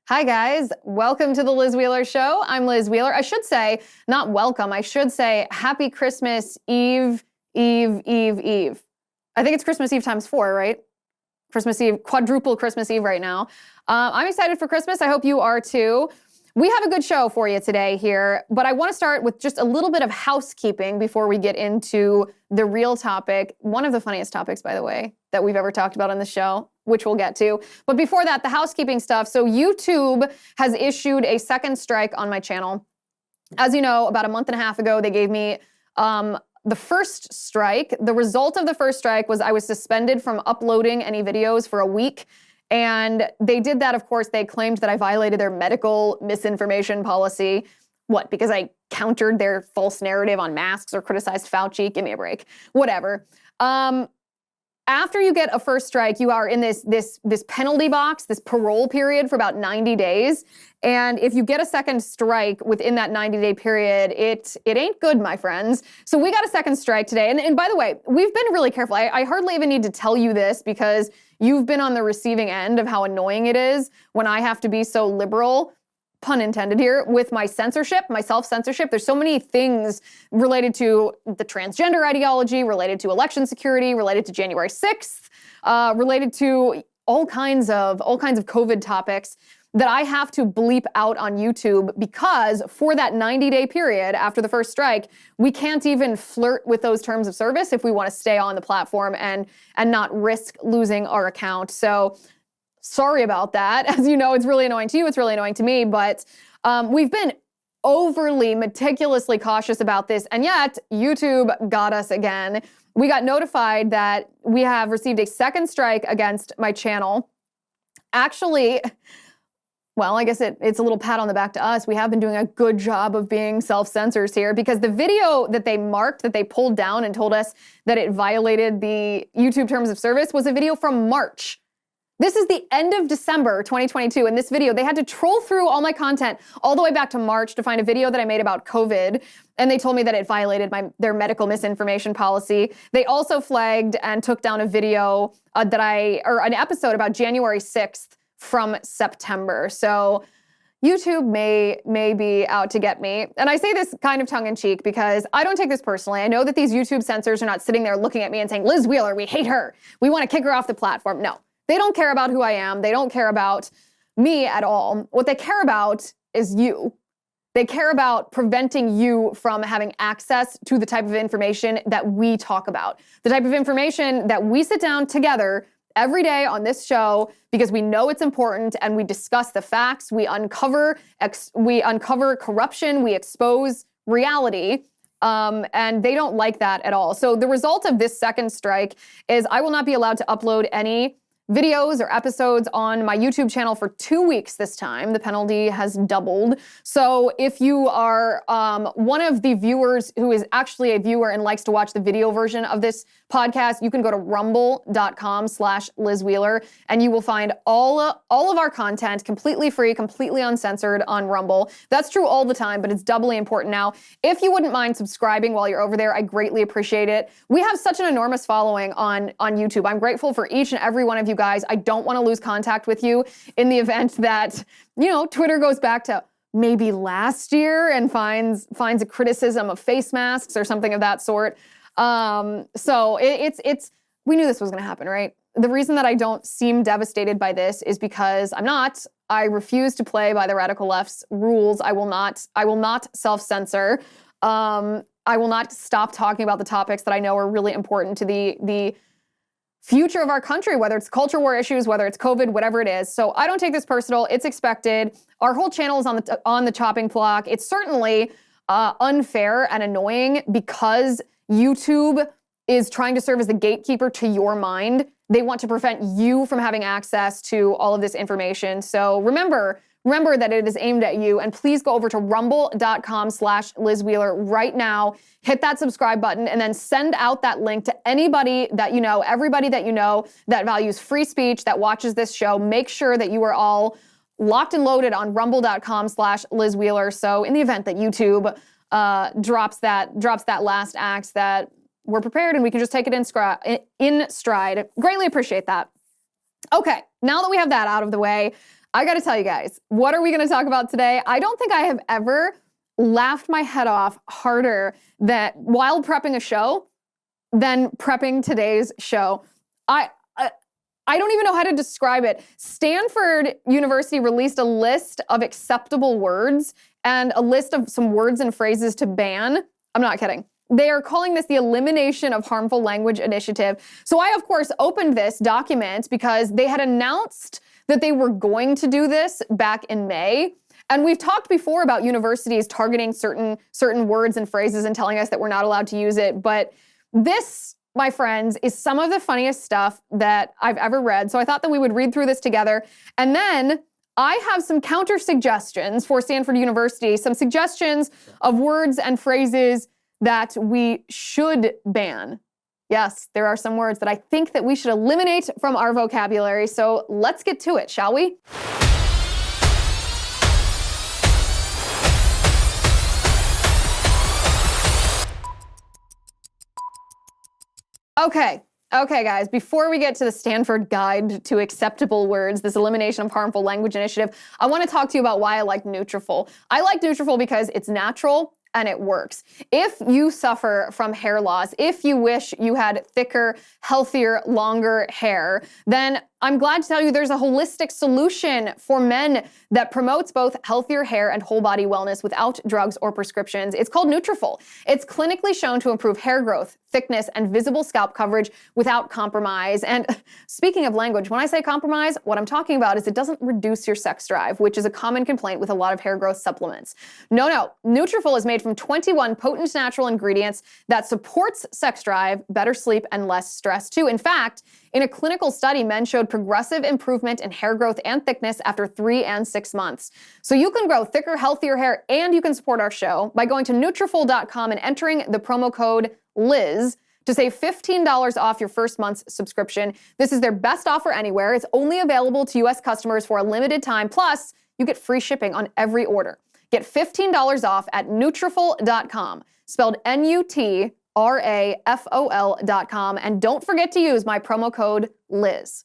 Hi guys, welcome to the Liz Wheeler Show. I'm Liz Wheeler. I should say, not welcome, I should say happy Christmas Eve. I think it's Christmas Eve times 4, right? Christmas Eve, quadruple Christmas Eve right now. I'm excited for Christmas. I hope you are too. We have a good show for you today here, but I want to start with just a little bit of housekeeping before we get into the real topic. One of the funniest topics, by the way, that we've ever talked about on the show, which we'll get to. But before that, the housekeeping stuff. So YouTube has issued a second strike on my channel. As you know, about a month and a half ago, they gave me the first strike. The result of the first strike was I was suspended from uploading any videos for a week. And they did that, of course, they claimed that I violated their medical misinformation policy. What, because I countered their false narrative on masks or criticized Fauci? Give me a break. Whatever. After you get a first strike, you are in this penalty box, this parole period for about 90 days. And if you get a second strike within that 90-day period, it ain't good, my friends. So we got a second strike today. And by the way, we've been really careful. I hardly even need to tell you this because you've been on the receiving end of how annoying it is when I have to be so liberal, pun intended here, with my censorship, my self-censorship. There's so many things related to the transgender ideology, related to election security, related to January 6th, related to all kinds of COVID topics that I have to bleep out on YouTube because for that 90-day period after the first strike, we can't even flirt with those terms of service if we want to stay on the platform and not risk losing our account. So sorry about that. As you know, it's really annoying to you. It's really annoying to me. But we've been overly meticulously cautious about this. And yet YouTube got us again. We got notified that we have received a second strike against my channel. Actually, well, I guess it's a little pat on the back to us. We have been doing a good job of being self-censors here because the video that they marked, that they pulled down and told us that it violated the YouTube terms of service was a video from March. This is the end of December 2022. In this video, they had to troll through all my content all the way back to March to find a video that I made about COVID. And they told me that it violated their medical misinformation policy. They also flagged and took down a video an episode about January 6th from September. So YouTube may be out to get me. And I say this kind of tongue-in-cheek because I don't take this personally. I know that these YouTube censors are not sitting there looking at me and saying, Liz Wheeler, we hate her. We want to kick her off the platform. No. They don't care about who I am. They don't care about me at all. What they care about is you. They care about preventing you from having access to the type of information that we talk about, the type of information that we sit down together every day on this show because we know it's important and we discuss the facts, we uncover corruption, we expose reality. And they don't like that at all. So the result of this second strike is I will not be allowed to upload any videos or episodes on my YouTube channel for 2 weeks this time. The penalty has doubled. So if you are one of the viewers who is actually a viewer and likes to watch the video version of this podcast, you can go to rumble.com/Liz Wheeler and you will find all of our content completely free, completely uncensored on Rumble. That's true all the time, but it's doubly important now. If you wouldn't mind subscribing while you're over there, I greatly appreciate it. We have such an enormous following on YouTube. I'm grateful for each and every one of you guys. I don't want to lose contact with you in the event that, Twitter goes back to maybe last year and finds a criticism of face masks or something of that sort. So we knew this was going to happen, right? The reason that I don't seem devastated by this is because I'm not. I refuse to play by the radical left's rules. I will not self-censor. I will not stop talking about the topics that I know are really important to the future of our country, whether it's culture war issues, whether it's COVID, whatever it is. So I don't take this personal. It's expected. Our whole channel is on the chopping block. It's certainly unfair and annoying because YouTube is trying to serve as the gatekeeper to your mind. They want to prevent you from having access to all of this information. So remember that it is aimed at you, and please go over to rumble.com/Liz Wheeler right now. Hit that subscribe button and then send out that link to anybody that you know, everybody that you know that values free speech, that watches this show. Make sure that you are all locked and loaded on rumble.com/Liz Wheeler. So in the event that YouTube drops that last axe, that we're prepared and we can just take it in stride. Greatly appreciate that. Okay, now that we have that out of the way, I gotta tell you guys, what are we gonna talk about today? I don't think I have ever laughed my head off harder while prepping a show than prepping today's show. I don't even know how to describe it. Stanford University released a list of acceptable words and a list of some words and phrases to ban. I'm not kidding. They are calling this the Elimination of Harmful Language Initiative. So I, of course, opened this document because they had announced that they were going to do this back in May. And we've talked before about universities targeting certain words and phrases and telling us that we're not allowed to use it. But this, my friends, is some of the funniest stuff that I've ever read. So I thought that we would read through this together. And then I have some counter suggestions for Stanford University, some suggestions of words and phrases that we should ban. Yes, there are some words that I think that we should eliminate from our vocabulary. So let's get to it, shall we? Okay, guys, before we get to the Stanford Guide to Acceptable Words, this Elimination of Harmful Language Initiative, I want to talk to you about why I like Nutrafol. I like Nutrafol because it's natural and it works. If you suffer from hair loss, if you wish you had thicker, healthier, longer hair, then I'm glad to tell you there's a holistic solution for men that promotes both healthier hair and whole body wellness without drugs or prescriptions. It's called Nutrafol. It's clinically shown to improve hair growth, thickness, and visible scalp coverage without compromise. And speaking of language, when I say compromise, what I'm talking about is it doesn't reduce your sex drive, which is a common complaint with a lot of hair growth supplements. No. Nutrafol is made from 21 potent natural ingredients that supports sex drive, better sleep, and less stress too. In fact, in a clinical study, men showed progressive improvement in hair growth and thickness after 3 and 6 months. So you can grow thicker, healthier hair, and you can support our show by going to Nutrafol.com and entering the promo code Liz to save $15 off your first month's subscription. This is their best offer anywhere. It's only available to U.S. customers for a limited time. Plus, you get free shipping on every order. Get $15 off at Nutrafol.com, spelled Nutrafol.com, and don't forget to use my promo code Liz.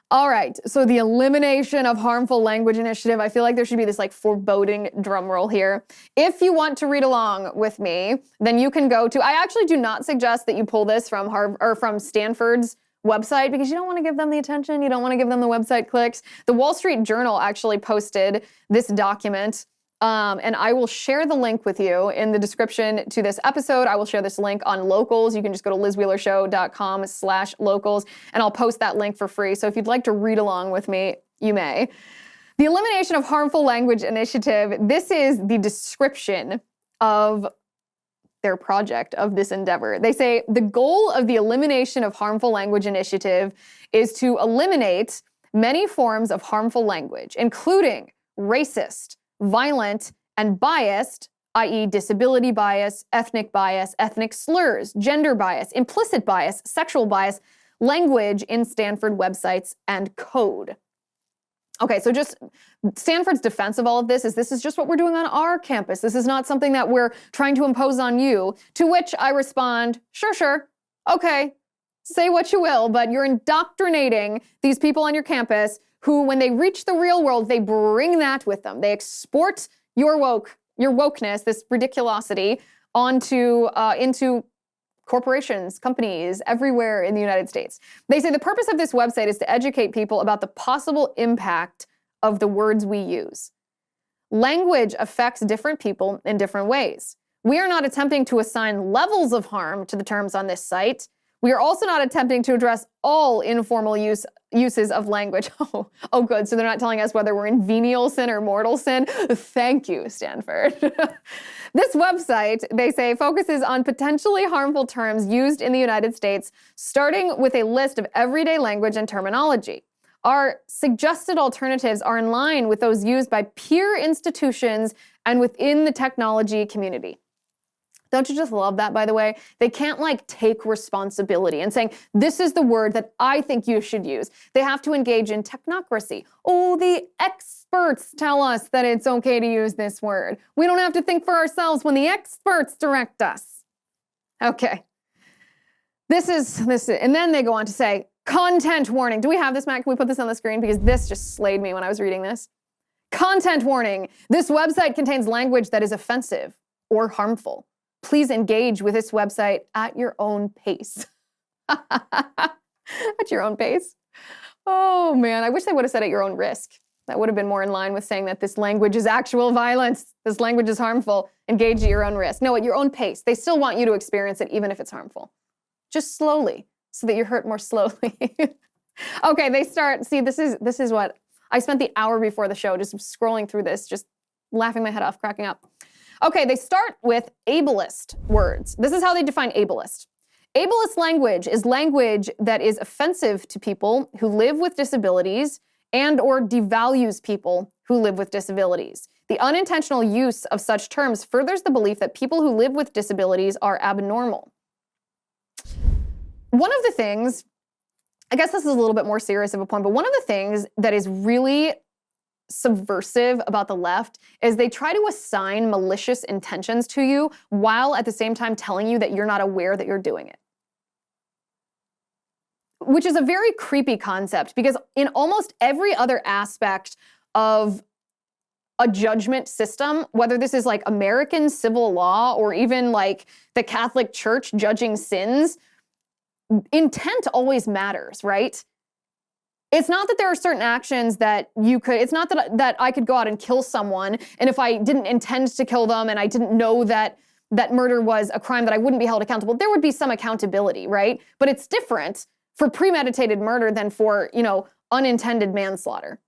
All right, so the Elimination of Harmful Language Initiative, I feel like there should be this like foreboding drum roll here. If you want to read along with me, then you can go to, I actually do not suggest that you pull this from from Stanford's website because you don't want to give them the attention, you don't want to give them the website clicks. The Wall Street Journal actually posted this document. And I will share the link with you in the description to this episode. I will share this link on Locals. You can just go to lizwheelershow.com/locals, and I'll post that link for free. So if you'd like to read along with me, you may. The Elimination of Harmful Language Initiative, this is the description of their project, of this endeavor. They say, the goal of the Elimination of Harmful Language Initiative is to eliminate many forms of harmful language, including racist, violent, and biased, i.e. disability bias, ethnic slurs, gender bias, implicit bias, sexual bias, language in Stanford websites and code. Okay, so just Stanford's defense of all of this is just what we're doing on our campus. This is not something that we're trying to impose on you, to which I respond, sure, okay, say what you will, but you're indoctrinating these people on your campus who, when they reach the real world, they bring that with them. They export your wokeness, this ridiculosity, into corporations, companies, everywhere in the United States. They say the purpose of this website is to educate people about the possible impact of the words we use. Language affects different people in different ways. We are not attempting to assign levels of harm to the terms on this site. We are also not attempting to address all informal uses of language. Oh, good. So they're not telling us whether we're in venial sin or mortal sin. Thank you, Stanford. This website, they say, focuses on potentially harmful terms used in the United States, starting with a list of everyday language and terminology. Our suggested alternatives are in line with those used by peer institutions and within the technology community. Don't you just love that, by the way? They can't take responsibility and saying, this is the word that I think you should use. They have to engage in technocracy. Oh, the experts tell us that it's okay to use this word. We don't have to think for ourselves when the experts direct us. Okay. This is, and then they go on to say, Content warning. Do we have this, Matt? Can we put this on the screen? Because this just slayed me when I was reading this. Content warning. This website contains language that is offensive or harmful. Please engage with this website at your own pace. At your own pace. Oh man, I wish they would have said at your own risk. That would have been more in line with saying that this language is actual violence. This language is harmful. Engage at your own risk. No, at your own pace. They still want you to experience it even if it's harmful. Just slowly, so that you're hurt more slowly. Okay, they start, see, this is what, I spent the hour before the show just scrolling through this, just laughing my head off, cracking up. Okay, they start with ableist words. This is how they define ableist. Ableist language is language that is offensive to people who live with disabilities and or devalues people who live with disabilities. The unintentional use of such terms furthers the belief that people who live with disabilities are abnormal. One of the things, I guess this is a little bit more serious of a point, but one of the things that is really subversive about the left is they try to assign malicious intentions to you while at the same time telling you that you're not aware that you're doing it. Which is a very creepy concept because in almost every other aspect of a judgment system, whether this is like American civil law or even like the Catholic Church judging sins, intent always matters, right? It's not that there are certain actions that you could, it's not that I could go out and kill someone, and if I didn't intend to kill them and I didn't know that murder was a crime, that I wouldn't be held accountable. There would be some accountability, right? But it's different for premeditated murder than for, unintended manslaughter.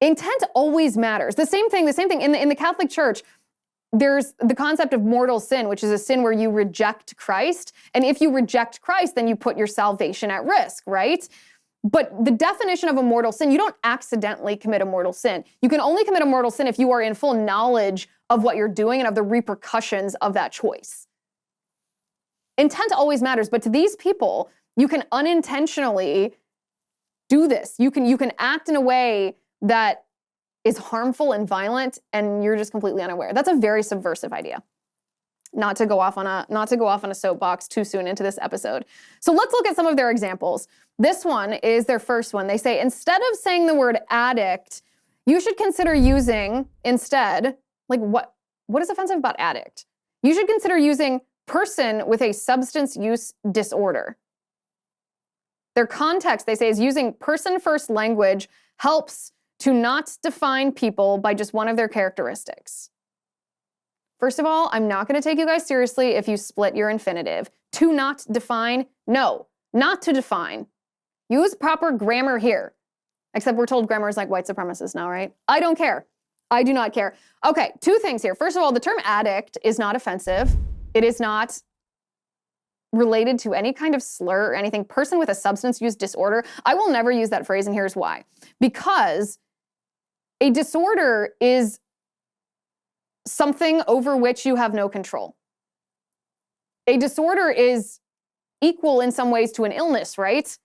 Intent always matters. The same thing in the Catholic Church. There's the concept of mortal sin, which is a sin where you reject Christ. And if you reject Christ, then you put your salvation at risk, right? But the definition of a mortal sin, you don't accidentally commit a mortal sin. You can only commit a mortal sin if you are in full knowledge of what you're doing and of the repercussions of that choice. Intent always matters, but to these people, you can unintentionally do this. You can act in a way that is harmful and violent, and you're just completely unaware. That's a very subversive idea. Not to go off on a soapbox too soon into this episode. So let's look at some of their examples. This one is their first one. They say, instead of saying the word addict, you should consider using instead, like what is offensive about addict? You should consider using person with a substance use disorder. Their context, they say, is using person-first language helps to not define people by just one of their characteristics. First of all, I'm not going to take you guys seriously if you split your infinitive. To not define, no, not to define. Use proper grammar here. Except we're told grammar is like white supremacists now, right? I don't care. I do not care. Okay, two things here. First of all, the term addict is not offensive. It is not related to any kind of slur or anything. Person with a substance use disorder, I will never use that phrase, and here's why. Because a disorder is something over which you have no control. A disorder is equal in some ways to an illness, right?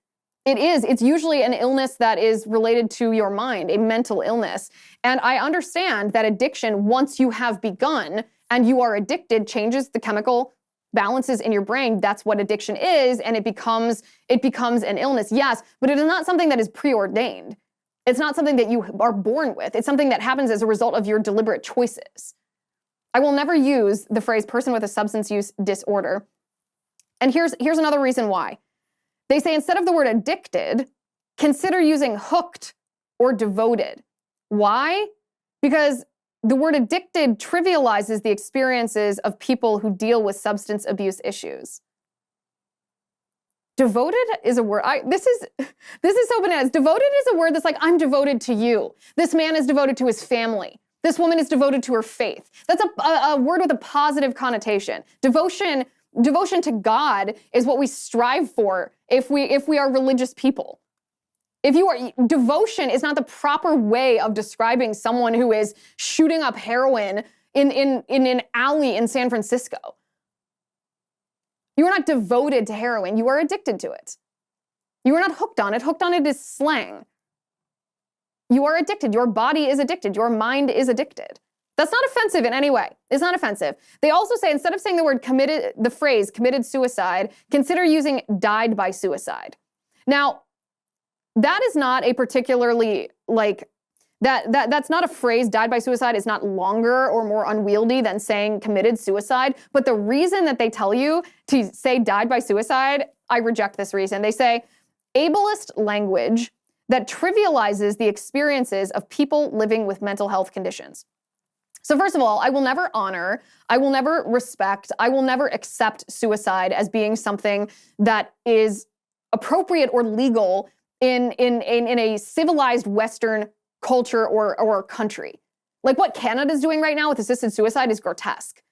It is. It's usually an illness that is related to your mind, a mental illness. And I understand that addiction, once you have begun and you are addicted, changes the chemical balances in your brain. That's what addiction is, and it becomes an illness. Yes, but it is not something that is preordained. It's not something that you are born with. It's something that happens as a result of your deliberate choices. I will never use the phrase person with a substance use disorder. And here's another reason why. They say instead of the word addicted, consider using hooked or devoted. Why? Because the word addicted trivializes the experiences of people who deal with substance abuse issues. Devoted is a word, this is so bananas. Devoted is a word that's like, I'm devoted to you. This man is devoted to his family. This woman is devoted to her faith. That's a word with a positive connotation. Devotion to God is what we strive for if we are religious people. Devotion is not the proper way of describing someone who is shooting up heroin in an alley in San Francisco. You are not devoted to heroin. You are addicted to it. You are not hooked on it. Hooked on it is slang. You are addicted. Your body is addicted. Your mind is addicted. That's not offensive in any way. It's not offensive. They also say, instead of saying the phrase committed suicide, consider using died by suicide. Now, that is not a particularly, that's not a phrase. Died by suicide is not longer or more unwieldy than saying committed suicide. But the reason that they tell you to say died by suicide, I reject this reason. They say ableist language that trivializes the experiences of people living with mental health conditions. So first of all, I will never honor, I will never respect, I will never accept suicide as being something that is appropriate or legal in a civilized Western culture or country. Like what Canada's doing right now with assisted suicide is grotesque.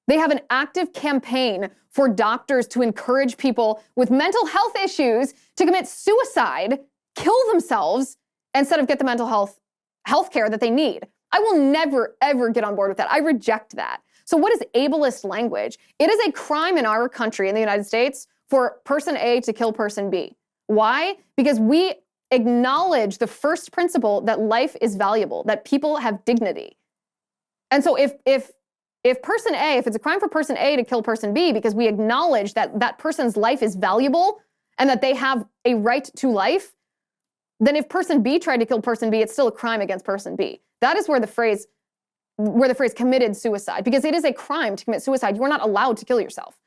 They have an active campaign for doctors to encourage people with mental health issues to commit suicide, kill themselves, instead of get the mental health care that they need. I will never, ever get on board with that. I reject that. So what is ableist language? It is a crime in our country, in the United States, for person A to kill person B. Why? Because we acknowledge the first principle that life is valuable, that people have dignity. And so if person A, if it's a crime for person A to kill person B because we acknowledge that that person's life is valuable and that they have a right to life, then if person B tried to kill person B, it's still a crime against person B. That is where the phrase committed suicide, because it is a crime to commit suicide. You are not allowed to kill yourself.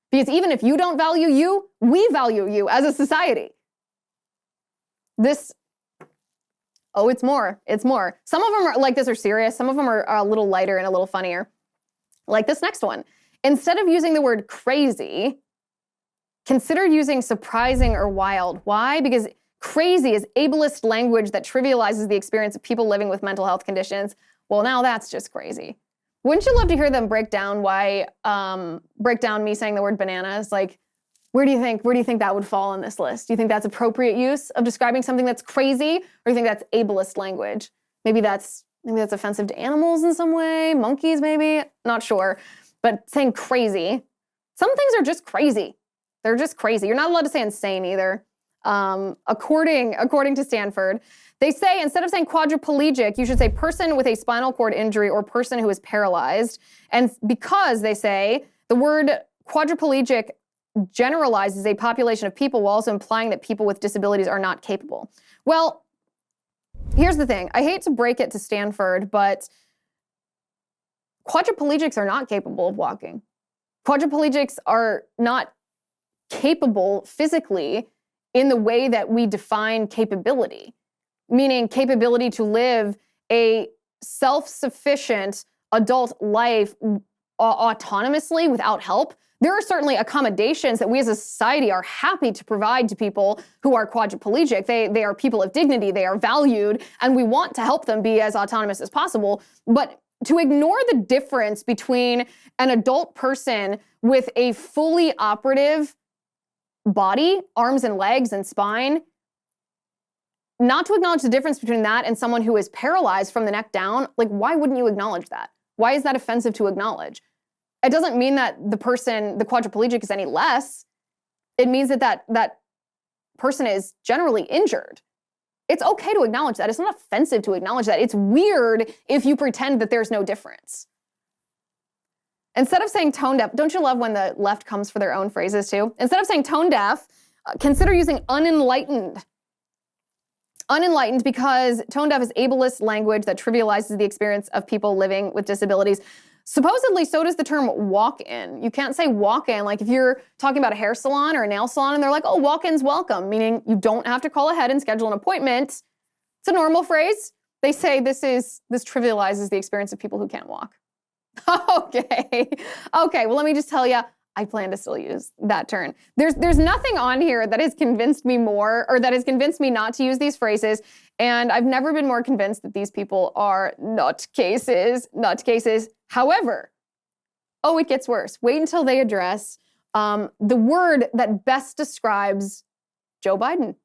Because even if you don't value you, we value you as a society. It's more. Some of them are like this are serious. Some of them are a little lighter and a little funnier. Like this next one. Instead of using the word crazy, consider using surprising or wild. Why? Because crazy is ableist language that trivializes the experience of people living with mental health conditions. Well, now that's just crazy. Wouldn't you love to hear them break down me saying the word bananas? Like, where do you think that would fall on this list? Do you think that's appropriate use of describing something that's crazy, or do you think that's ableist language? Maybe that's offensive to animals in some way, monkeys maybe, not sure. But saying crazy, some things are just crazy. They're just crazy. You're not allowed to say insane either. According to Stanford, they say instead of saying quadriplegic, you should say person with a spinal cord injury or person who is paralyzed. And because they say the word quadriplegic generalizes a population of people while also implying that people with disabilities are not capable. Well, here's the thing. I hate to break it to Stanford, but quadriplegics are not capable of walking. Quadriplegics are not capable physically in the way that we define capability, meaning capability to live a self-sufficient adult life autonomously without help. There are certainly accommodations that we as a society are happy to provide to people who are quadriplegic. They are people of dignity, they are valued, and we want to help them be as autonomous as possible. But to ignore the difference between an adult person with a fully operative body, arms and legs and spine, not to acknowledge the difference between that and someone who is paralyzed from the neck down, like why wouldn't you acknowledge that? Why is that offensive to acknowledge? It doesn't mean that the quadriplegic is any less. It means that person is generally injured. It's okay to acknowledge that. It's not offensive to acknowledge that. It's weird if you pretend that there's no difference. Instead of saying tone deaf, don't you love when the left comes for their own phrases too? Instead of saying tone deaf, consider using unenlightened. Unenlightened because tone deaf is ableist language that trivializes the experience of people living with disabilities. Supposedly, so does the term walk-in. You can't say walk-in, like if you're talking about a hair salon or a nail salon and they're like, oh, walk-in's welcome, meaning you don't have to call ahead and schedule an appointment. It's a normal phrase. They say this trivializes the experience of people who can't walk. Okay, well, let me just tell you, I plan to still use that term. There's nothing on here that has convinced me more, or that has convinced me not to use these phrases, and I've never been more convinced that these people are nutcases. However, it gets worse. Wait until they address the word that best describes Joe Biden.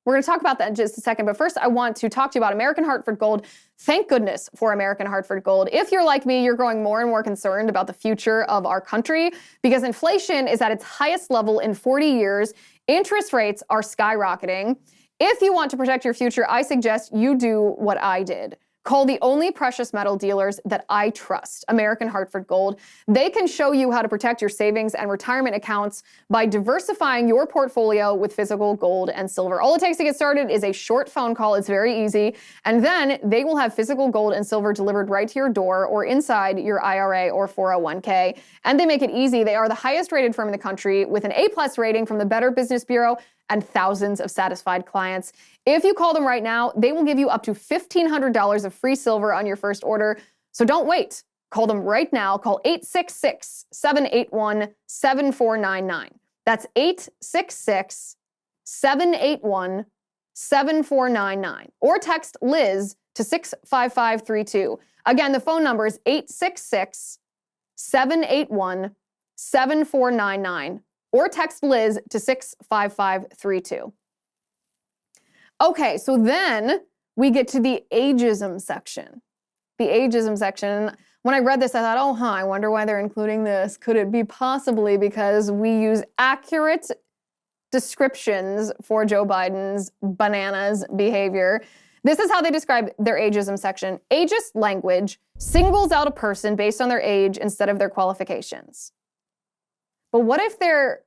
We're going to talk about that in just a second, but first I want to talk to you about American Hartford Gold. Thank goodness for American Hartford Gold. If you're like me, you're growing more and more concerned about the future of our country because inflation is at its highest level in 40 years. Interest rates are skyrocketing. If you want to protect your future, I suggest you do what I did. Call the only precious metal dealers that I trust, American Hartford Gold. They can show you how to protect your savings and retirement accounts by diversifying your portfolio with physical gold and silver. All it takes to get started is a short phone call. It's very easy. And then they will have physical gold and silver delivered right to your door or inside your IRA or 401k. And they make it easy. They are the highest rated firm in the country with an A+ rating from the Better Business Bureau and thousands of satisfied clients. If you call them right now, they will give you up to $1,500 of free silver on your first order. So don't wait. Call them right now. Call 866-781-7499. That's 866-781-7499. Or text Liz to 65532. Again, the phone number is 866-781-7499. Or text Liz to 65532. Okay, so then we get to the ageism section. The ageism section. When I read this, I thought, I wonder why they're including this. Could it be possibly because we use accurate descriptions for Joe Biden's bananas behavior? This is how they describe their ageism section. Ageist language singles out a person based on their age instead of their qualifications. But what if their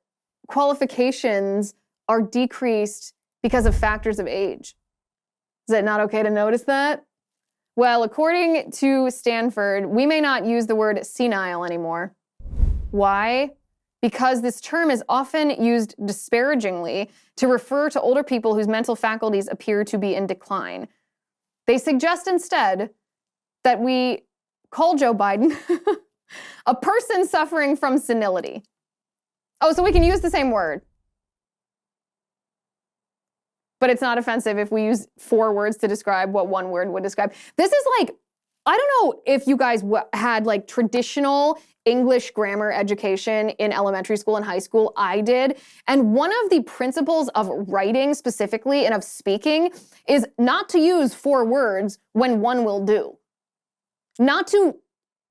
qualifications are decreased because of factors of age? Is it not okay to notice that? Well, according to Stanford, we may not use the word senile anymore. Why? Because this term is often used disparagingly to refer to older people whose mental faculties appear to be in decline. They suggest instead that we call Joe Biden a person suffering from senility. Oh, so we can use the same word. But it's not offensive if we use 4 words to describe what one word would describe. This is like, I don't know if you guys had like traditional English grammar education in elementary school and high school. I did. And one of the principles of writing specifically and of speaking is not to use 4 words when one will do. Not to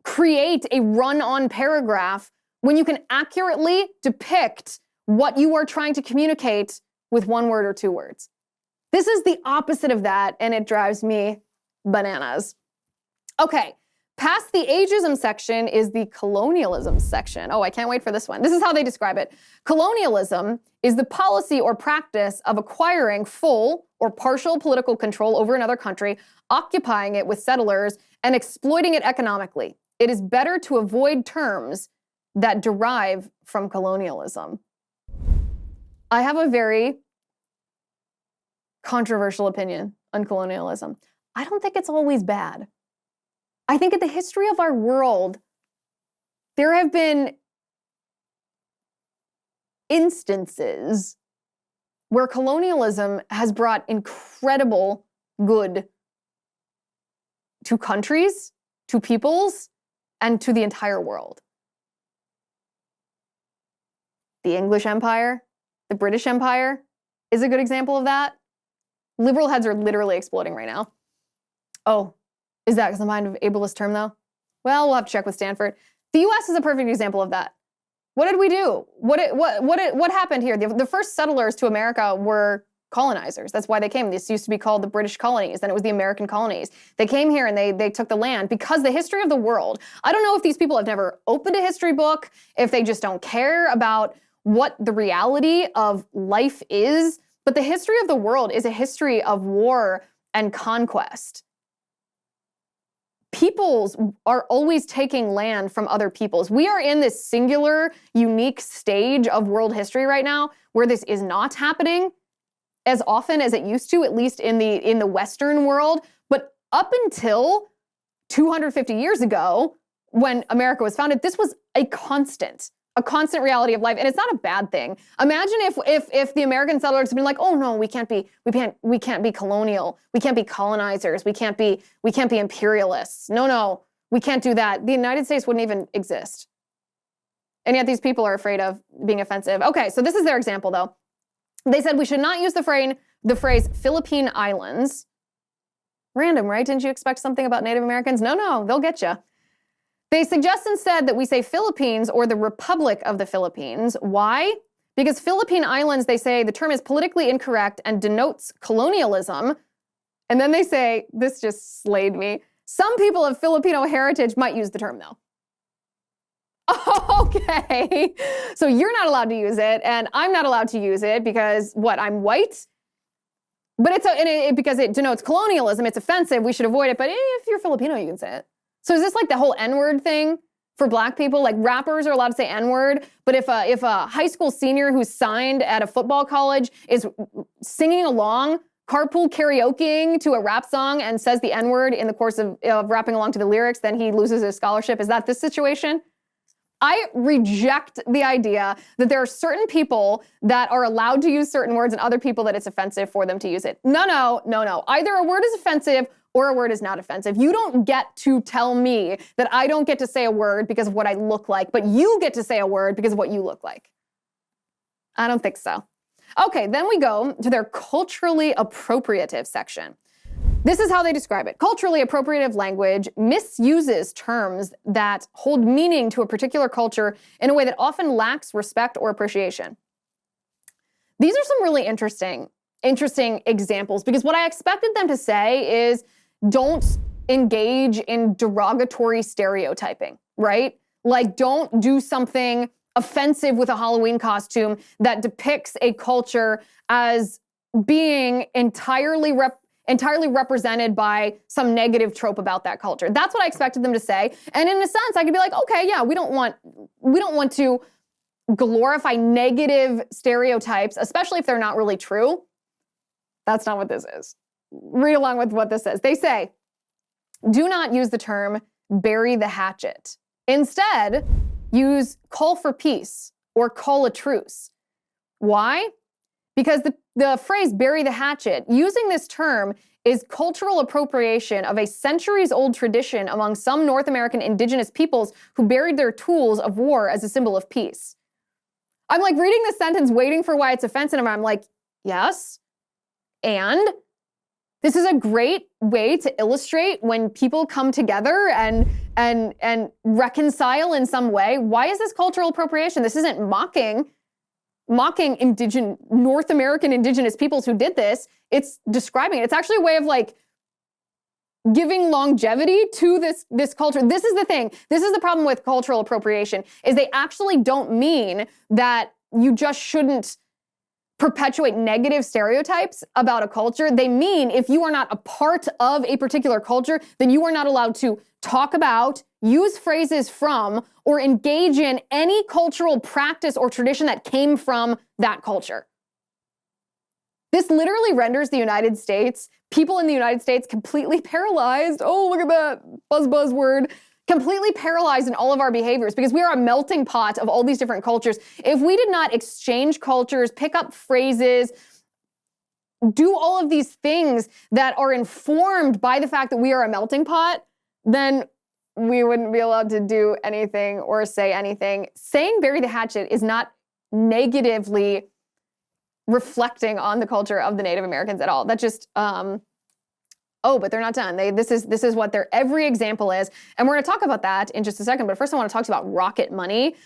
create a run-on paragraph when you can accurately depict what you are trying to communicate with 1 word or 2 words. This is the opposite of that, and it drives me bananas. Okay, past the ageism section is the colonialism section. Oh, I can't wait for this one. This is how they describe it. Colonialism is the policy or practice of acquiring full or partial political control over another country, occupying it with settlers, and exploiting it economically. It is better to avoid terms that derive from colonialism. I have a very controversial opinion on colonialism. I don't think it's always bad. I think in the history of our world, there have been instances where colonialism has brought incredible good to countries, to peoples, and to the entire world. The English Empire, the British Empire is a good example of that. Liberal heads are literally exploding right now. Oh, is that because I'm behind an ableist term though? Well, we'll have to check with Stanford. The US is a perfect example of that. What did we do? What happened here? The first settlers to America were colonizers. That's why they came. This used to be called the British colonies, then it was the American colonies. They came here and they took the land because the history of the world, I don't know if these people have never opened a history book, if they just don't care about what the reality of life is, but the history of the world is a history of war and conquest. Peoples are always taking land from other peoples. We are in this singular, unique stage of world history right now where this is not happening as often as it used to, at least in the Western world. But up until 250 years ago, when America was founded, this was a constant reality of life, and it's not a bad thing. Imagine if the American settlers had been like, oh no, we can't be colonial, we can't be colonizers, we can't be imperialists. No, we can't do that. The United States wouldn't even exist. And yet these people are afraid of being offensive. Okay, so this is their example though. They said we should not use the phrase Philippine Islands. Random, right? Didn't you expect something about Native Americans? No, they'll get you. They suggest instead that we say Philippines or the Republic of the Philippines. Why? Because Philippine Islands, they say the term is politically incorrect and denotes colonialism, And then they say, this just slayed me. Some people of Filipino heritage might use the term though. Okay, so you're not allowed to use it, and I'm not allowed to use it because what? I'm white, but because it denotes colonialism. It's offensive. We should avoid it. But if you're Filipino, you can say it. So is this like the whole N-word thing for Black people? Like rappers are allowed to say N-word, but if a high school senior who's signed at a football college is singing along, carpool karaokeing to a rap song and says the N-word in the course of rapping along to the lyrics, then he loses his scholarship. Is that this situation? I reject the idea that there are certain people that are allowed to use certain words and other people that it's offensive for them to use it. No. Either a word is offensive or a word is not offensive. You don't get to tell me that I don't get to say a word because of what I look like, but you get to say a word because of what you look like. I don't think so. Okay, then we go to their culturally appropriative section. This is how they describe it. Culturally appropriative language misuses terms that hold meaning to a particular culture in a way that often lacks respect or appreciation. These are some really interesting examples, because what I expected them to say is don't engage in derogatory stereotyping, right? Like don't do something offensive with a Halloween costume that depicts a culture as being entirely represented by some negative trope about that culture. That's what I expected them to say. And in a sense, I could be like, okay, yeah, we don't want to glorify negative stereotypes, especially if they're not really true. That's not what this is. Read along with what this says. They say, do not use the term bury the hatchet. Instead, use call for peace or call a truce. Why? Because the phrase bury the hatchet, using this term is cultural appropriation of a centuries-old tradition among some North American indigenous peoples who buried their tools of war as a symbol of peace. I'm like reading this sentence, waiting for why it's offensive, and I'm like, yes, and this is a great way to illustrate when people come together and reconcile in some way. Why is this cultural appropriation? This isn't mocking North American indigenous peoples who did this. It's describing it. It's actually a way of like giving longevity to this culture. This is the thing. This is the problem with cultural appropriation, is they actually don't mean that you just shouldn't perpetuate negative stereotypes about a culture. They mean if you are not a part of a particular culture, then you are not allowed to talk about, use phrases from, or engage in any cultural practice or tradition that came from that culture. This literally renders the United States, people in the United States, completely paralyzed. Oh, look at that buzzword. Completely paralyzed in all of our behaviors because we are a melting pot of all these different cultures. If we did not exchange cultures, pick up phrases, do all of these things that are informed by the fact that we are a melting pot, then we wouldn't be allowed to do anything or say anything. Saying bury the hatchet is not negatively reflecting on the culture of the Native Americans at all. That just, oh, but they're not done. This is what their every example is. And we're going to talk about that in just a second. But first I want to talk about rocket money.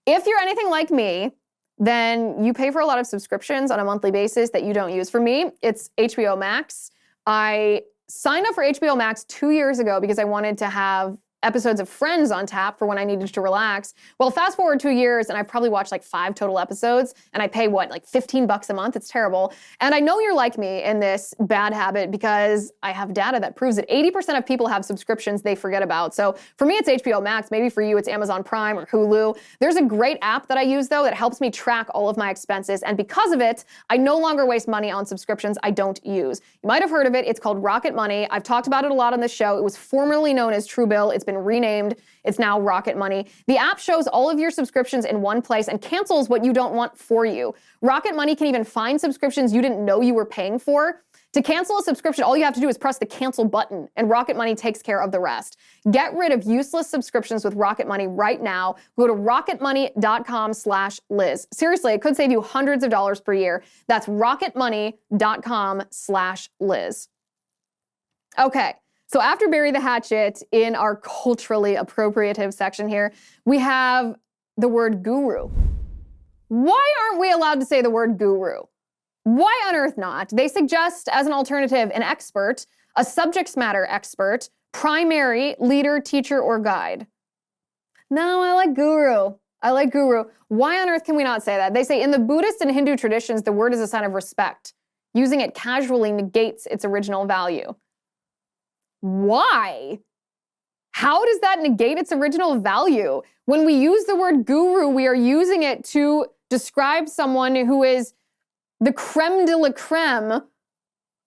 If you're anything like me, then you pay for a lot of subscriptions on a monthly basis that you don't use. For me, it's HBO Max. I signed up for HBO Max 2 years ago because I wanted to have episodes of Friends on tap for when I needed to relax. Well, fast forward 2 years and I've probably watched like 5 total episodes and I pay what, like $15 a month? It's terrible. And I know you're like me in this bad habit because I have data that proves that 80% of people have subscriptions they forget about. So for me, it's HBO Max. Maybe for you, it's Amazon Prime or Hulu. There's a great app that I use though that helps me track all of my expenses. And because of it, I no longer waste money on subscriptions I don't use. You might have heard of it. It's called Rocket Money. I've talked about it a lot on this show. It was formerly known as Truebill. It's been renamed. It's now Rocket Money. The app shows all of your subscriptions in one place and cancels what you don't want for you. Rocket Money can even find subscriptions you didn't know you were paying for. To cancel a subscription, all you have to do is press the cancel button, and Rocket Money takes care of the rest. Get rid of useless subscriptions with Rocket Money right now. Go to rocketmoney.com/Liz. Seriously, it could save you hundreds of dollars per year. That's rocketmoney.com/Liz. Okay. So after bury the hatchet, in our culturally appropriative section here, we have the word guru. Why aren't we allowed to say the word guru? Why on earth not? They suggest as an alternative an expert, a subject matter expert, primary, leader, teacher, or guide. No, I like guru. I like guru. Why on earth can we not say that? They say in the Buddhist and Hindu traditions, the word is a sign of respect. Using it casually negates its original value. Why? How does that negate its original value? When we use the word guru, we are using it to describe someone who is the creme de la creme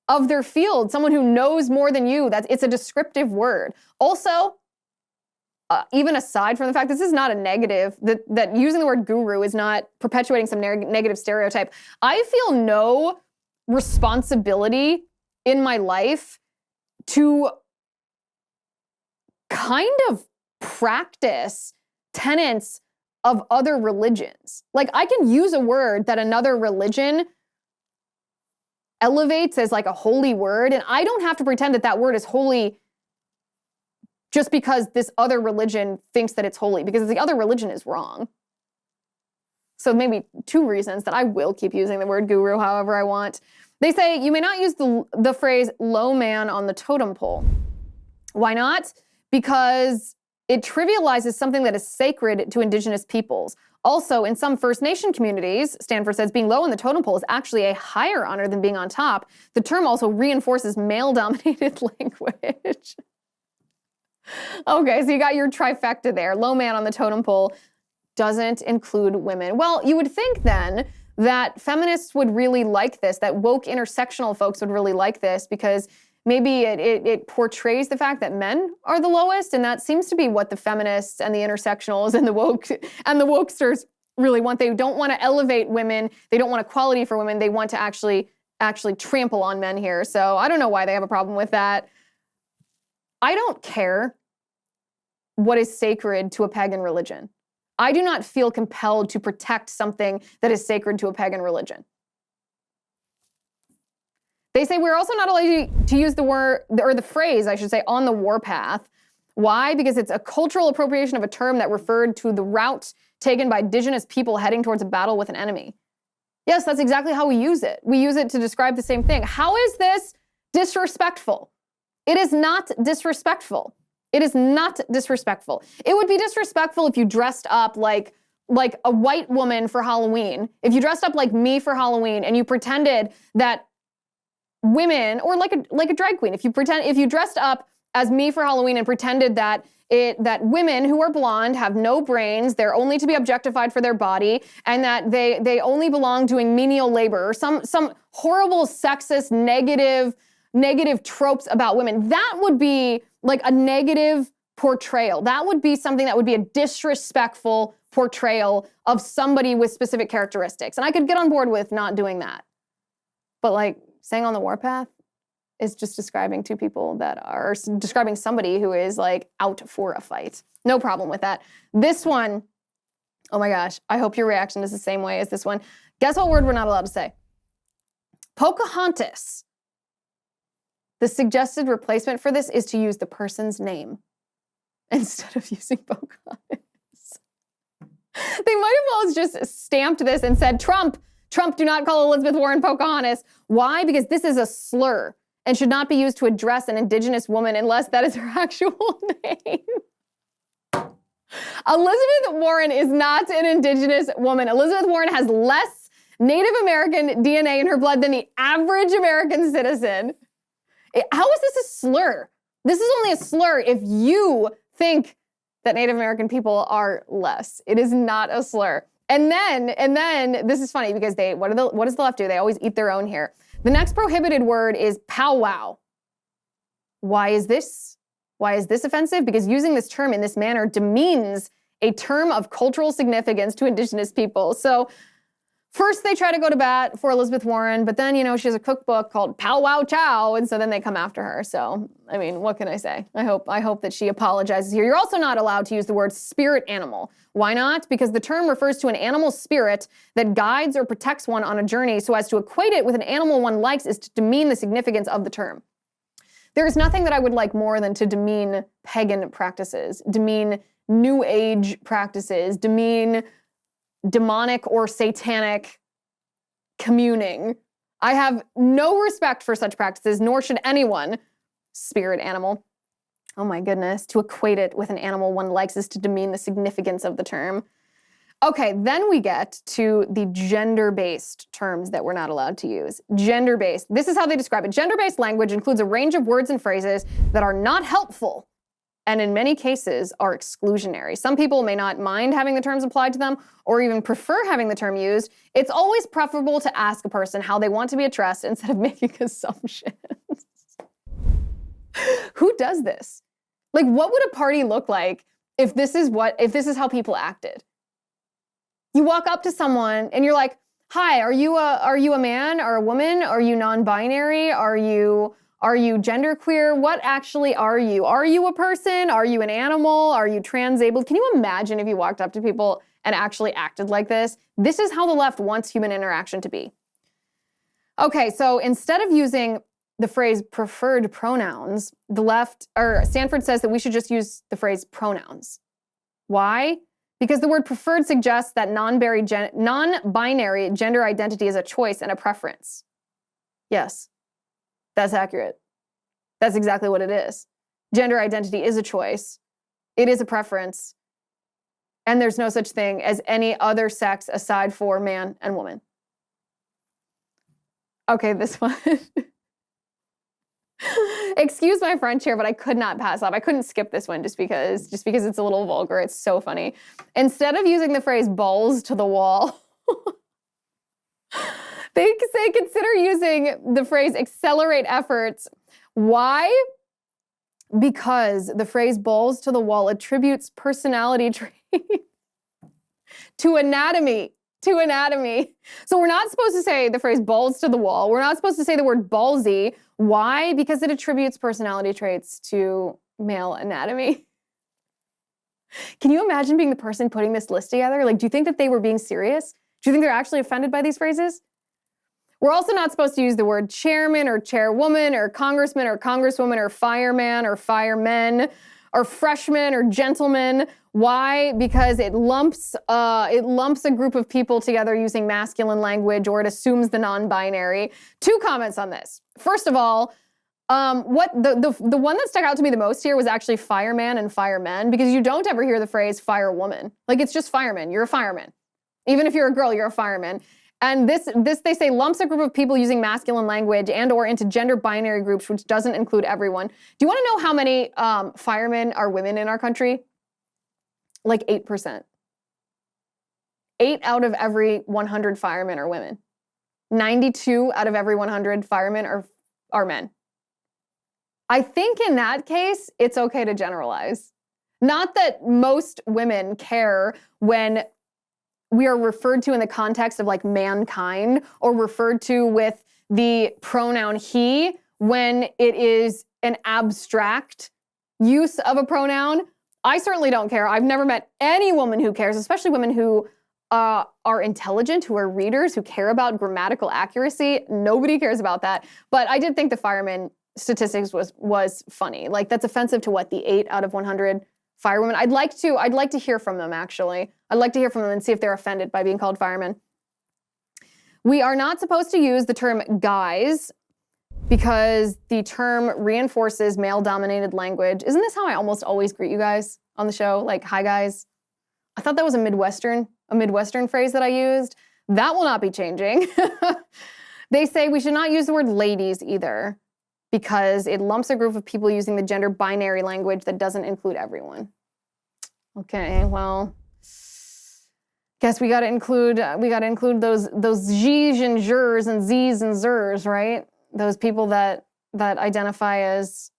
of their field, someone who knows more than you. It's a descriptive word. Also, even aside from the fact this is not a negative, that using the word guru is not perpetuating some negative stereotype, I feel no responsibility in my life to kind of practice tenets of other religions. Like, I can use a word that another religion elevates as like a holy word, and I don't have to pretend that that word is holy just because this other religion thinks that it's holy, because the other religion is wrong. So maybe two reasons that I will keep using the word guru however I want. They say you may not use the phrase low man on the totem pole. Why not? Because it trivializes something that is sacred to indigenous peoples. Also, in some First Nation communities, Stanford says being low on the totem pole is actually a higher honor than being on top. The term also reinforces male-dominated language. Okay, so you got your trifecta there. Low man on the totem pole doesn't include women. Well, you would think then that feminists would really like this, that woke intersectional folks would really like this, because maybe it portrays the fact that men are the lowest, and that seems to be what the feminists and the intersectionals and the wokesters really want. They don't want to elevate women. They don't want equality for women. They want to actually trample on men here. So I don't know why they have a problem with that. I don't care what is sacred to a pagan religion. I do not feel compelled to protect something that is sacred to a pagan religion. They say we're also not allowed to use the word, or the phrase, I should say, on the warpath. Why? Because it's a cultural appropriation of a term that referred to the route taken by indigenous people heading towards a battle with an enemy. Yes, that's exactly how we use it. We use it to describe the same thing. How is this disrespectful? It is not disrespectful. It is not disrespectful. It would be disrespectful if you dressed up like a white woman for Halloween. If you dressed up like me for Halloween and you pretended that women, or like a drag queen, if you dressed up as me for Halloween and pretended that women who are blonde have no brains, they're only to be objectified for their body, and that they only belong doing menial labor, or some horrible sexist negative tropes about women, that would be like a negative portrayal. That would be something that would be a disrespectful portrayal of somebody with specific characteristics. And I could get on board with not doing that. But like saying on the warpath is just describing two people that are describing somebody who is like out for a fight. No problem with that. This one, oh my gosh, I hope your reaction is the same way as this one. Guess what word we're not allowed to say? Pocahontas. The suggested replacement for this is to use the person's name instead of using Pocahontas. They might have all just stamped this and said, Trump, do not call Elizabeth Warren Pocahontas. Why? Because this is a slur and should not be used to address an indigenous woman unless that is her actual name. Elizabeth Warren is not an indigenous woman. Elizabeth Warren has less Native American DNA in her blood than the average American citizen. How is this a slur? This is only a slur if you think that Native American people are less. It is not a slur. And then this is funny because what does the left do? They always eat their own here. The next prohibited word is powwow. Why is this offensive? Because using this term in this manner demeans a term of cultural significance to indigenous people. So first, they try to go to bat for Elizabeth Warren, but then, she has a cookbook called Pow Wow Chow, and so then they come after her. So, I mean, what can I say? I hope that she apologizes here. You're also not allowed to use the word spirit animal. Why not? Because the term refers to an animal spirit that guides or protects one on a journey, so as to equate it with an animal one likes is to demean the significance of the term. There is nothing that I would like more than to demean pagan practices, demean New Age practices, demean demonic or satanic communing. I have no respect for such practices, nor should anyone. Spirit animal. Oh my goodness. To equate it with an animal one likes is to demean the significance of the term. Okay, then we get to the gender-based terms that we're not allowed to use. Gender-based. This is how they describe it. Gender-based language includes a range of words and phrases that are not helpful and in many cases are exclusionary. Some people may not mind having the terms applied to them or even prefer having the term used. It's always preferable to ask a person how they want to be addressed instead of making assumptions. Who does this? Like, what would a party look like if this is how people acted? You walk up to someone and you're like, "Hi, are you a man or a woman? Are you non-binary? Are you genderqueer? What actually are you? Are you a person? Are you an animal? Are you transabled?" Can you imagine if you walked up to people and actually acted like this? This is how the left wants human interaction to be. Okay, so instead of using the phrase preferred pronouns, the left, or Stanford says that we should just use the phrase pronouns. Why? Because the word preferred suggests that non-binary gender identity is a choice and a preference. Yes, that's accurate. That's exactly what it is. Gender identity is a choice. It is a preference. And there's no such thing as any other sex aside for man and woman. Okay, this one. Excuse my French here, but I could not pass up. I couldn't skip this one just because it's a little vulgar. It's so funny. Instead of using the phrase balls to the wall, they say consider using the phrase accelerate efforts. Why? Because the phrase balls to the wall attributes personality traits to anatomy. So we're not supposed to say the phrase balls to the wall. We're not supposed to say the word ballsy. Why? Because it attributes personality traits to male anatomy. Can you imagine being the person putting this list together? Like, do you think that they were being serious? Do you think they're actually offended by these phrases? We're also not supposed to use the word chairman or chairwoman or congressman or congresswoman or fireman or firemen or freshman or gentleman. Why? Because it lumps a group of people together using masculine language, or it assumes the non-binary. 2 comments on this. First of all, what the one that stuck out to me the most here was actually fireman and firemen, because you don't ever hear the phrase firewoman. Like, it's just fireman. You're a fireman. Even if you're a girl, you're a fireman. And this they say lumps a group of people using masculine language and or into gender binary groups, which doesn't include everyone. Do you want to know how many firemen are women in our country? Like 8%. 8 out of every 100 firemen are women. 92 out of every 100 firemen are men. I think in that case, it's okay to generalize. Not that most women care when we are referred to in the context of like mankind, or referred to with the pronoun he when it is an abstract use of a pronoun. I certainly don't care. I've never met any woman who cares, especially women who are intelligent, who are readers, who care about grammatical accuracy. Nobody cares about that. But I did think the fireman statistics was funny. Like, that's offensive to what, the 8 out of 100 firewomen? I'd like to hear from them, actually. I'd like to hear from them and see if they're offended by being called firemen. We are not supposed to use the term guys because the term reinforces male-dominated language. Isn't this how I almost always greet you guys on the show? Like, hi guys. I thought that was a Midwestern phrase that I used. That will not be changing. They say we should not use the word ladies either, because it lumps a group of people using the gender binary language that doesn't include everyone. Okay, well, guess we got to include those z's and zers and z's and zers, right? Those people that identify as,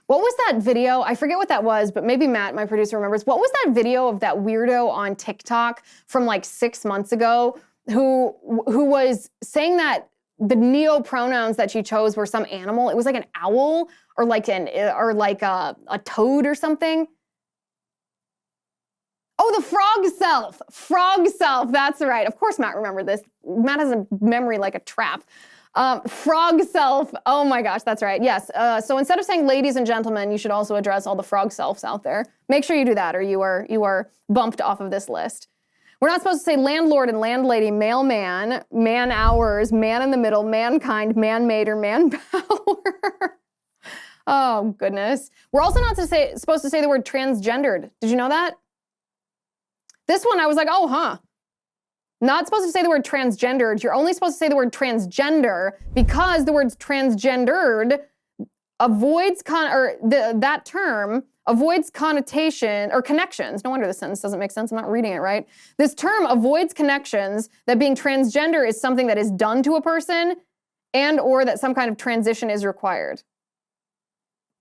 what was that video? I forget what that was, but maybe Matt, my producer, remembers. What was that video of that weirdo on TikTok from like 6 months ago who was saying that the neo-pronouns that she chose were some animal? It was like an owl or like a toad or something. Oh, the frog self. Frog self, that's right. Of course Matt remembered this. Matt has a memory like a trap. Frog self, oh my gosh, that's right. Yes, so instead of saying ladies and gentlemen, you should also address all the frog selves out there. Make sure you do that, or you are bumped off of this list. We're not supposed to say landlord and landlady, mailman, man hours, man in the middle, mankind, man-made, or manpower. Oh, goodness. We're also not supposed to say the word transgendered. Did you know that? This one, I was like, oh, huh. Not supposed to say the word transgendered. You're only supposed to say the word transgender because the word transgendered avoids that term avoids connotation or connections. No wonder the sentence doesn't make sense. I'm not reading it right. This term avoids connections that being transgender is something that is done to a person and or that some kind of transition is required.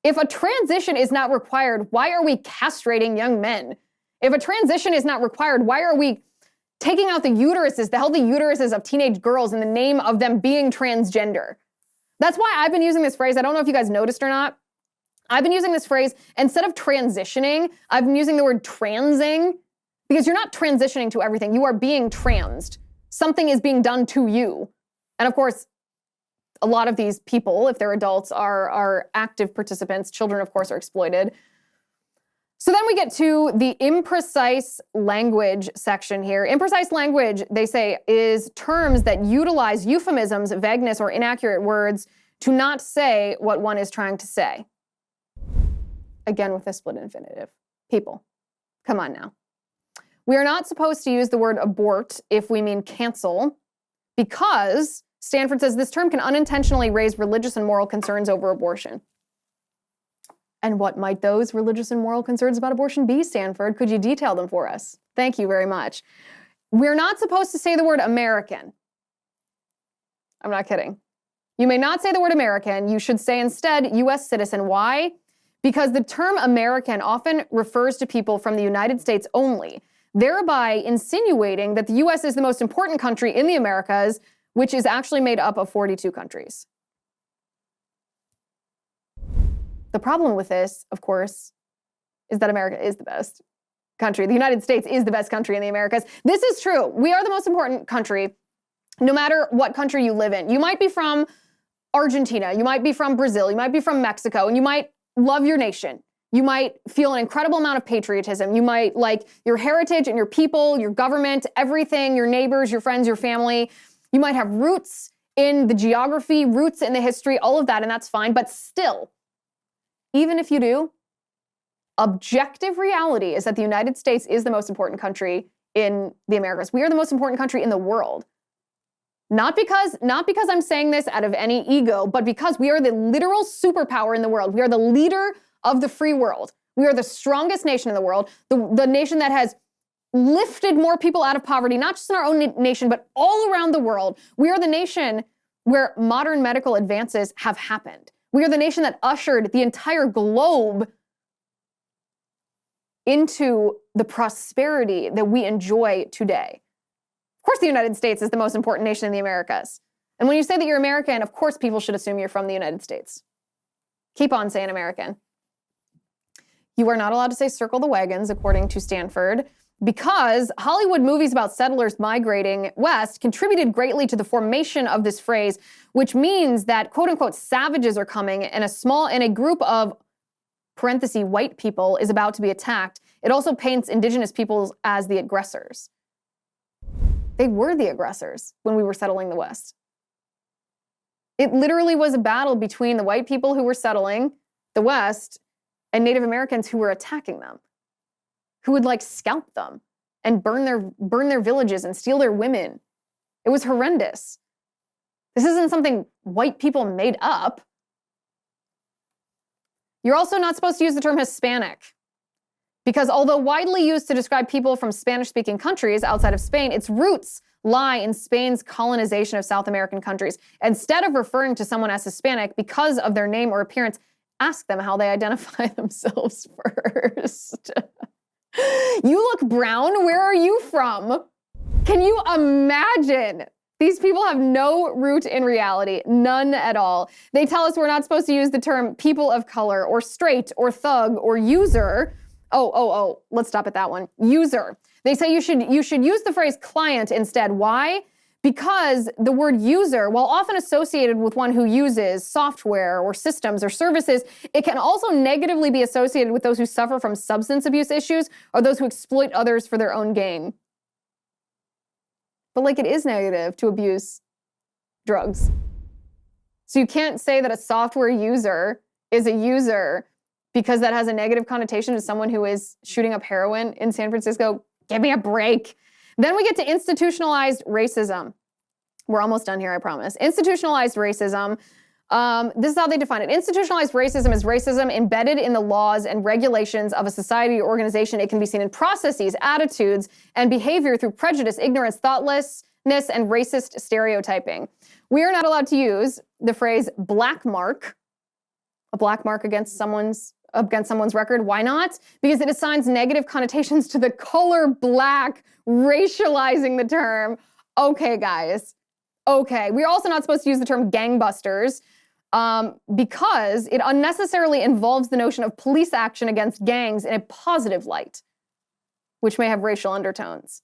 If a transition is not required, why are we castrating young men? If a transition is not required, why are we taking out the uteruses, the healthy uteruses of teenage girls in the name of them being transgender? That's why I've been using this phrase. I don't know if you guys noticed or not. I've been using this phrase, instead of transitioning, I've been using the word transing, because you're not transitioning to everything. You are being transed. Something is being done to you. And of course, a lot of these people, if they're adults, are active participants. Children, of course, are exploited. So then we get to the imprecise language section here. Imprecise language, they say, is terms that utilize euphemisms, vagueness, or inaccurate words to not say what one is trying to say. Again, with a split infinitive. People, come on now. We are not supposed to use the word abort if we mean cancel, because Stanford says this term can unintentionally raise religious and moral concerns over abortion. And what might those religious and moral concerns about abortion be, Stanford? Could you detail them for us? Thank you very much. We're not supposed to say the word American. I'm not kidding. You may not say the word American. You should say instead U.S. citizen. Why? Because the term American often refers to people from the United States only, thereby insinuating that the U.S. is the most important country in the Americas, which is actually made up of 42 countries. The problem with this, of course, is that America is the best country. The United States is the best country in the Americas. This is true. We are the most important country, no matter what country you live in. You might be from Argentina, you might be from Brazil, you might be from Mexico, and you might love your nation. You might feel an incredible amount of patriotism. You might like your heritage and your people, your government, everything, your neighbors, your friends, your family. You might have roots in the geography, roots in the history, all of that, and that's fine. But still, even if you do, objective reality is that the United States is the most important country in the Americas. We are the most important country in the world. Not because I'm saying this out of any ego, but because we are the literal superpower in the world. We are the leader of the free world. We are the strongest nation in the world, the nation that has lifted more people out of poverty, not just in our own nation, but all around the world. We are the nation where modern medical advances have happened. We are the nation that ushered the entire globe into the prosperity that we enjoy today. Of course, the United States is the most important nation in the Americas. And when you say that you're American, of course, people should assume you're from the United States. Keep on saying American. You are not allowed to say circle the wagons, according to Stanford, because Hollywood movies about settlers migrating west contributed greatly to the formation of this phrase, which means that, quote unquote, savages are coming and a group of, parenthesis, white people is about to be attacked. It also paints indigenous peoples as the aggressors. They were the aggressors when we were settling the West. It literally was a battle between the white people who were settling the West and Native Americans who were attacking them, who would like scalp them and burn their villages and steal their women. It was horrendous. This isn't something white people made up. You're also not supposed to use the term Hispanic, because although widely used to describe people from Spanish-speaking countries outside of Spain, its roots lie in Spain's colonization of South American countries. Instead of referring to someone as Hispanic because of their name or appearance, ask them how they identify themselves first. You look brown. Where are you from? Can you imagine? These people have no root in reality, none at all. They tell us we're not supposed to use the term people of color or straight or thug or user. Oh, let's stop at that one. User. They say you should use the phrase client instead. Why? Because the word user, while often associated with one who uses software or systems or services, it can also negatively be associated with those who suffer from substance abuse issues or those who exploit others for their own gain. But like it is negative to abuse drugs. So you can't say that a software user is a user because that has a negative connotation to someone who is shooting up heroin in San Francisco. Give me a break. Then we get to institutionalized racism. We're almost done here, I promise. Institutionalized racism. This is how they define it. Institutionalized racism is racism embedded in the laws and regulations of a society or organization. It can be seen in processes, attitudes, and behavior through prejudice, ignorance, thoughtlessness, and racist stereotyping. We are not allowed to use the phrase black mark, a black mark against someone's record. Why not? Because it assigns negative connotations to the color black, racializing the term. Okay, guys. Okay. We're also not supposed to use the term gangbusters because it unnecessarily involves the notion of police action against gangs in a positive light, which may have racial undertones.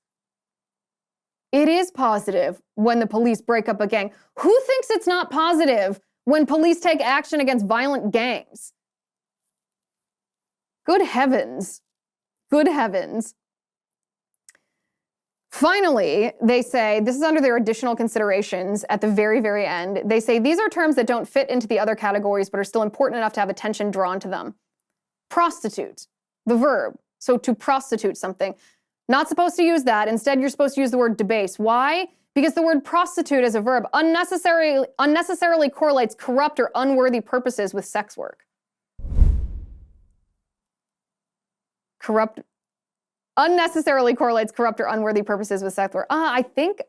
It is positive when the police break up a gang. Who thinks it's not positive when police take action against violent gangs? Good heavens. Good heavens. Finally, they say, this is under their additional considerations at the very, very end. They say, these are terms that don't fit into the other categories, but are still important enough to have attention drawn to them. Prostitute, the verb. So to prostitute something. Not supposed to use that. Instead, you're supposed to use the word debase. Why? Because the word prostitute as a verb unnecessarily correlates corrupt or unworthy purposes with sex work. Unnecessarily correlates corrupt or unworthy purposes with sex work. I think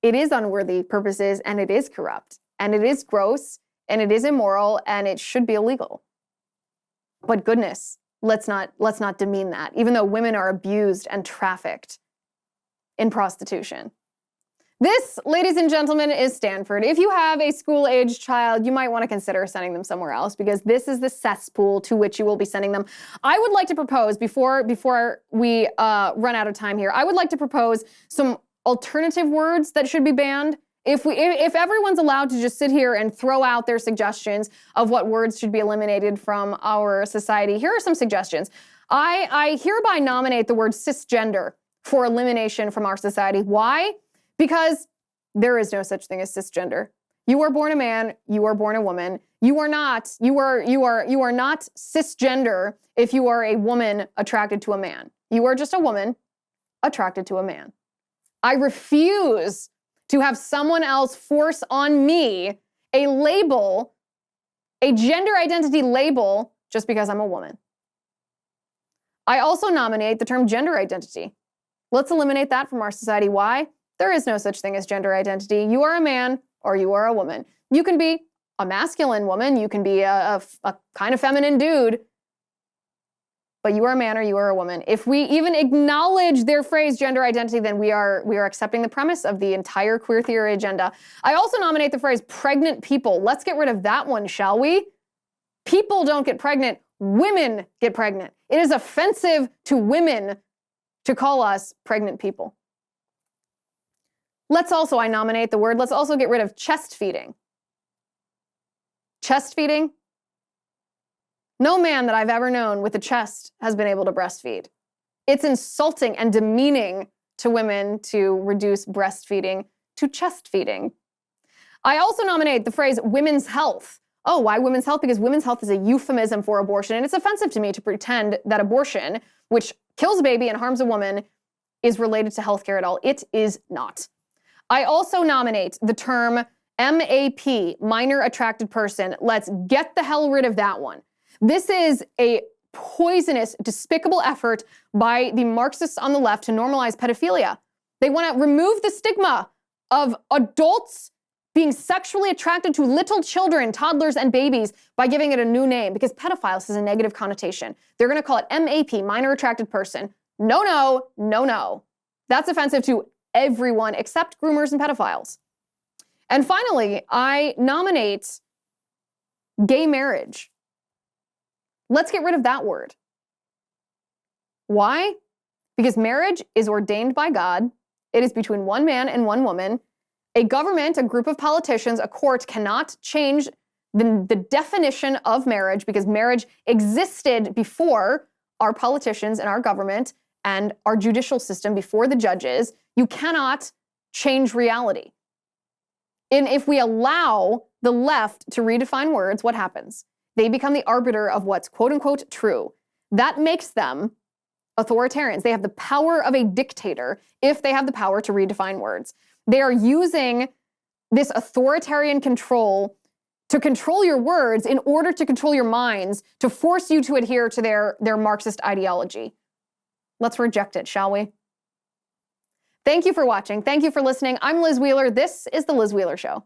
it is unworthy purposes, and it is corrupt, and it is gross, and it is immoral, and it should be illegal. But goodness, let's not demean that, even though women are abused and trafficked in prostitution. This, ladies and gentlemen, is Stanford. If you have a school-aged child, you might want to consider sending them somewhere else because this is the cesspool to which you will be sending them. I would like to propose, before we run out of time here, I would like to propose some alternative words that should be banned. If everyone's allowed to just sit here and throw out their suggestions of what words should be eliminated from our society, here are some suggestions. I hereby nominate the word cisgender for elimination from our society. Why? Because there is no such thing as cisgender. You are born a man, you are born a woman. You are not cisgender if you are a woman attracted to a man. You are just a woman attracted to a man. I refuse to have someone else force on me a label, a gender identity label, just because I'm a woman. I also nominate the term gender identity. Let's eliminate that from our society. Why? There is no such thing as gender identity. You are a man or you are a woman. You can be a masculine woman. You can be a kind of feminine dude. But you are a man or you are a woman. If we even acknowledge their phrase gender identity, then we are accepting the premise of the entire queer theory agenda. I also nominate the phrase pregnant people. Let's get rid of that one, shall we? People don't get pregnant. Women get pregnant. It is offensive to women to call us pregnant people. Let's also get rid of chest feeding. Chest feeding? No man that I've ever known with a chest has been able to breastfeed. It's insulting and demeaning to women to reduce breastfeeding to chest feeding. I also nominate the phrase women's health. Oh, why women's health? Because women's health is a euphemism for abortion, and it's offensive to me to pretend that abortion, which kills a baby and harms a woman, is related to healthcare at all. It is not. I also nominate the term MAP, minor attracted person. Let's get the hell rid of that one. This is a poisonous, despicable effort by the Marxists on the left to normalize pedophilia. They want to remove the stigma of adults being sexually attracted to little children, toddlers, and babies by giving it a new name because pedophiles has a negative connotation. They're going to call it MAP, minor attracted person. No, no, no, no. That's offensive to everyone except groomers and pedophiles. And finally, I nominate gay marriage. Let's get rid of that word. Why? Because marriage is ordained by God. It is between one man and one woman. A government, a group of politicians, a court cannot change the definition of marriage because marriage existed before our politicians and our government, and our judicial system before the judges, you cannot change reality. And if we allow the left to redefine words, what happens? They become the arbiter of what's quote unquote true. That makes them authoritarians. They have the power of a dictator if they have the power to redefine words. They are using this authoritarian control to control your words in order to control your minds, to force you to adhere to their Marxist ideology. Let's reject it, shall we? Thank you for watching. Thank you for listening. I'm Liz Wheeler. This is The Liz Wheeler Show.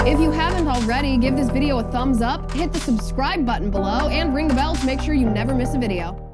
If you haven't already, give this video a thumbs up, hit the subscribe button below, and ring the bell to make sure you never miss a video.